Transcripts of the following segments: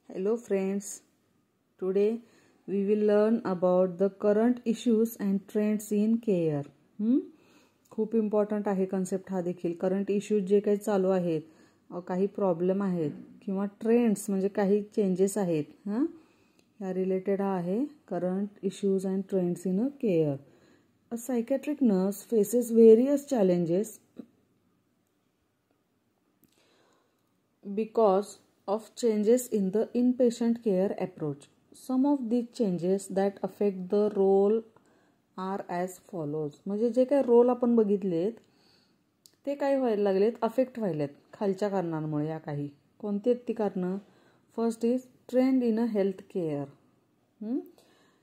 Hello friends, today we will learn about the current issues and trends in care. खूप important आहे concept हा देखील. Current issues जे काही चालू आहेत, काही प्रॉब्लेम आहेत किंवा ट्रेंड्स म्हणजे काही चेंजेस आहेत ह्या रिलेटेड हा आहे current issues and trends in a care. A psychiatric nurse faces various challenges because of changes in the inpatient care approach. Some of these changes that affect the role are as follows. म्हणजे जे काही role आपण बघितलेत ते काय व्हायला लागलेत, affect व्हायलेत खालच्या कारणांमुळे. या काही कोणती आहेत ती कारणं? First is trend in a health care,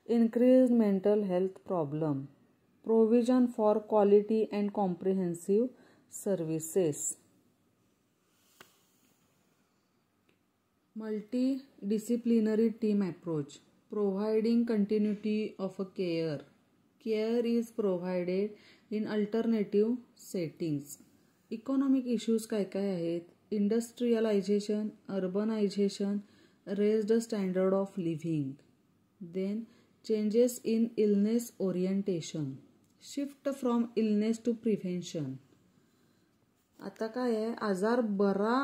increase mental health problem, provision for quality and comprehensive services, multidisciplinary team approach, providing continuity of a care. Care is provided in alternative settings. Economic issues काय काय आहेत? Industrialization, urbanization, raised standard of living. Then changes in illness orientation, shift from illness to prevention. आता काय आहे, आजार बरा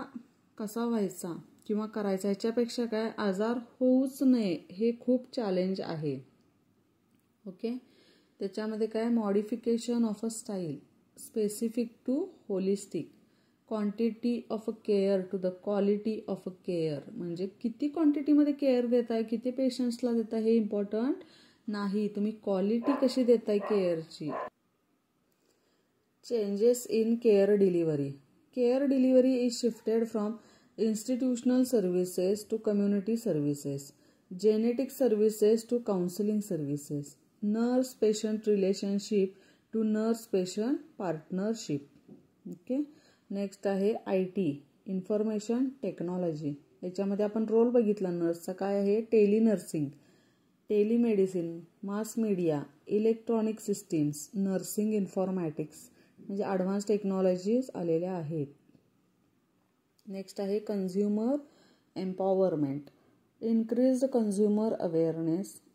कसा व्हायचा किंवा करायचा याच्यापेक्षा काय आजार होऊच नये हे खूप चॅलेंज आहे. ओके, त्याच्यामध्ये काय modification of a style specific to holistic, quantity of a care to the quality of a care. म्हणजे किती क्वांटिटीमध्ये केअर देताय, किती पेशंट्सला देताय हे इम्पॉर्टंट नाही, तुम्ही क्वालिटी कशी देताय केअरची. Changes in care delivery. Care delivery is shifted from institutional services to community services, genetic services to counseling services, nurse-patient relationship to nurse-patient partnership. Okay, next आहे IT, इन्फॉर्मेशन टेक्नॉलॉजी. याच्यामध्ये आपण role बघितला नर्सचा काय आहे, telenursing, telemedicine, mass media, electronic systems, nursing informatics म्हणजे advance technologies आलेल्या आहेत. नेक्स्ट आहे consumer empowerment, increased consumer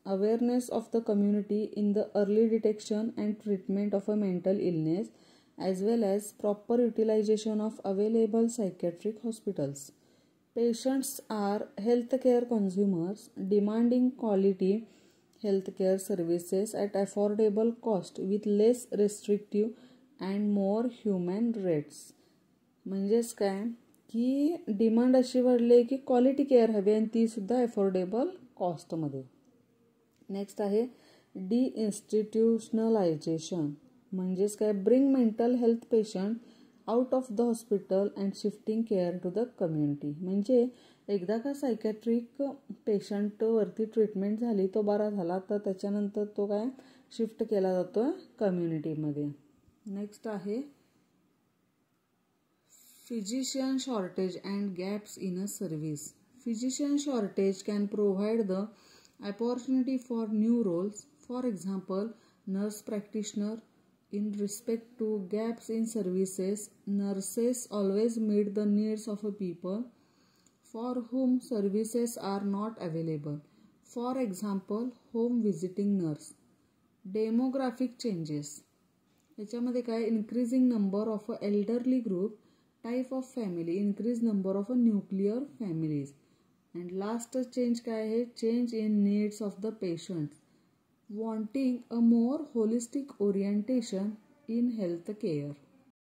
awareness of the community in the early detection and treatment of a mental illness as well as proper utilization of available psychiatric hospitals. Patients are healthcare consumers demanding quality healthcare services at affordable cost with less restrictive and more human rates. म्हणजेच काय की demand अशी वाढली की quality care हवी आणि ती सुद्धा अफोर्डेबल कॉस्टमध्ये. नेक्स्ट आहे डिइन्स्टिट्यूशनलायझेशन, म्हणजेच काय bring mental health patient out of the hospital and shifting care to the community. म्हणजे एकदा का सायकॅट्रिक पेशंटवरती ट्रीटमेंट झाली, तो बरा झाला, तर त्याच्यानंतर तो काय शिफ्ट केला जातो कम्युनिटीमध्ये. नेक्स्ट आहे physician shortage and gaps in a service. Physician shortage can provide the opportunity for new roles. For example, nurse practitioner. In respect to gaps in services, nurses always meet the needs of a people for whom services are not available. For example, home visiting nurse. Demographic changes. याच्यामध्ये काय increasing number of a elderly group, type of family, increase number of a nuclear families. And last change काय आहे, change in needs of the patients, wanting a more holistic orientation in health care.